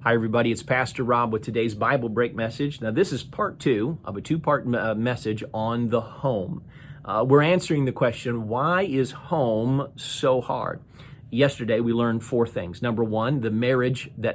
Hi, everybody. It's Pastor Rob with today's Bible Break message. Now, this is part two of a two-part message on the home. We're answering the question, why is home so hard? Yesterday, we learned four things. Number one, that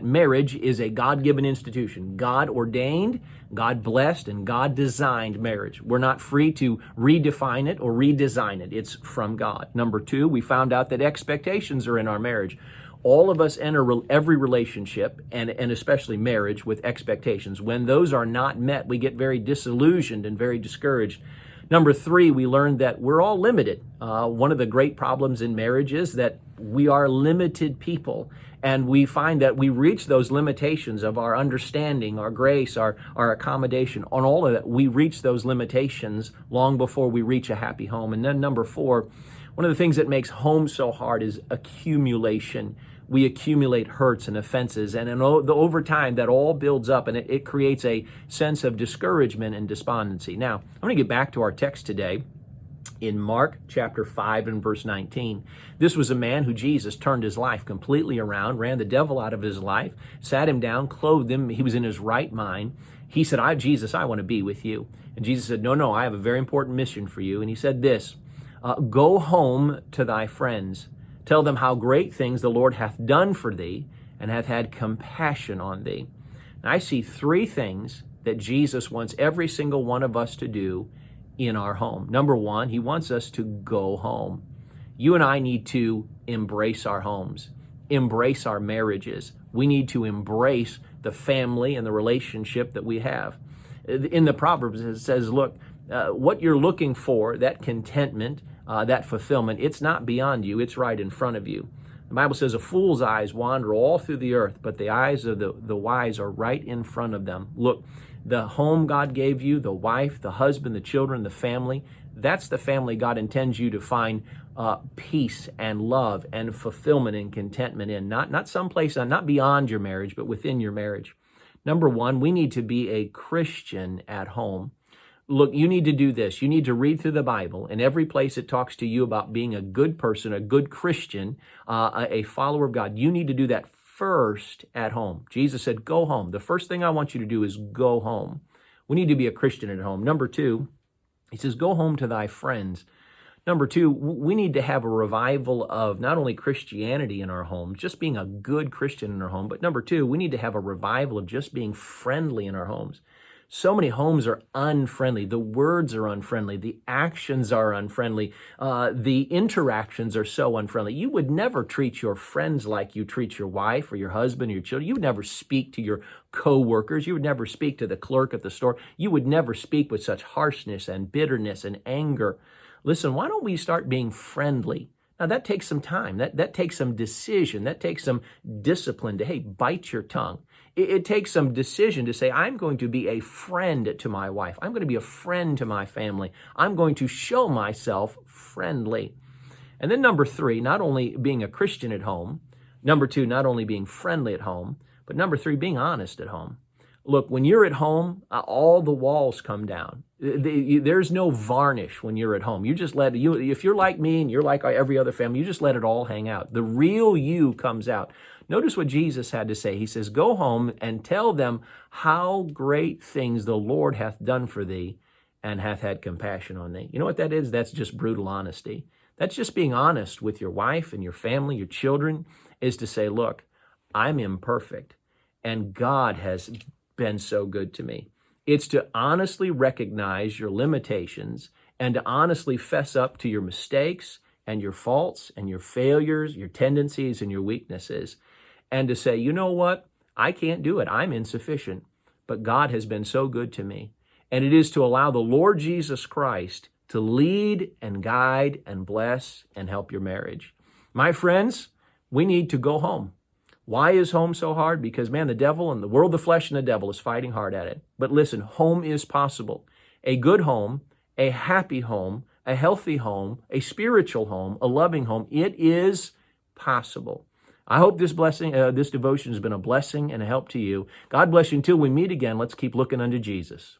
marriage is a God-given institution. God ordained, God blessed, and God designed marriage. We're not free to redefine it or redesign it. It's from God. Number two, we found out that expectations are in our marriage. All of us enter every relationship, and especially marriage, with expectations. When those are not met, we get very disillusioned and very discouraged. Number three, we learned that we're all limited. One of the great problems in marriage is that we are limited people, and we find that we reach those limitations of our understanding, our grace, our accommodation. On all of that, we reach those limitations long before we reach a happy home. And then number four, one of the things that makes home so hard is accumulation. We accumulate hurts and offenses, and over time that all builds up, and it creates a sense of discouragement and despondency. Now, I'm going to get back to our text today in Mark chapter 5 and verse 19. This was a man who Jesus turned his life completely around, ran the devil out of his life, sat him down, clothed him. He was in his right mind. He said, Jesus, I want to be with you. And Jesus said, no, I have a very important mission for you. And he said this, go home to thy friends. Tell them how great things the Lord hath done for thee, and hath had compassion on thee. And I see three things that Jesus wants every single one of us to do in our home. Number one, he wants us to go home. You and I need to embrace our homes, embrace our marriages. We need to embrace the family and the relationship that we have. In the Proverbs, it says, look, what you're looking for, that contentment, that fulfillment, it's not beyond you, it's right in front of you. The Bible says a fool's eyes wander all through the earth, but the eyes of the wise are right in front of them. Look, the home God gave you, the wife, the husband, the children, the family, that's the family God intends you to find peace and love and fulfillment and contentment in. Not someplace, not beyond your marriage, but within your marriage. Number one, we need to be a Christian at home. Look, you need to do this. You need to read through the Bible, and every place it talks to you about being a good person, a good Christian, a follower of God. You need to do that first at home. Jesus said, go home. The first thing I want you to do is go home. We need to be a Christian at home. Number two, he says, go home to thy friends. Number two, we need to have a revival of not only Christianity in our home, just being a good Christian in our home, but number two, we need to have a revival of just being friendly in our homes. So many homes are unfriendly. The words are unfriendly. The actions are unfriendly. The interactions are so unfriendly. You would never treat your friends like you treat your wife or your husband or your children. You would never speak to your co-workers. You would never speak to the clerk at the store. You would never speak with such harshness and bitterness and anger. Listen, why don't we start being friendly? Now, that takes some time. That takes some decision. That takes some discipline to, hey, bite your tongue. It takes some decision to say, I'm going to be a friend to my wife. I'm going to be a friend to my family. I'm going to show myself friendly. And then number three, not only being a Christian at home. Number two, not only being friendly at home, but number three, being honest at home. Look, when you're at home, all the walls come down. There's no varnish when you're at home. You just if you're like me and you're like every other family, you just let it all hang out. The real you comes out. Notice what Jesus had to say. He says, go home and tell them how great things the Lord hath done for thee, and hath had compassion on thee. You know what that is? That's just brutal honesty. That's just being honest with your wife and your family, your children, is to say, look, I'm imperfect, and God has been so good to me. It's to honestly recognize your limitations and to honestly fess up to your mistakes and your faults and your failures, your tendencies and your weaknesses, and to say, you know what? I can't do it. I'm insufficient, but God has been so good to me. And it is to allow the Lord Jesus Christ to lead and guide and bless and help your marriage. My friends, we need to go home. Why is home so hard? Because, man, the devil and the world, the flesh and the devil is fighting hard at it. But listen, home is possible. A good home, a happy home, a healthy home, a spiritual home, a loving home, it is possible. I hope this devotion has been a blessing and a help to you. God bless you. Until we meet again, let's keep looking unto Jesus.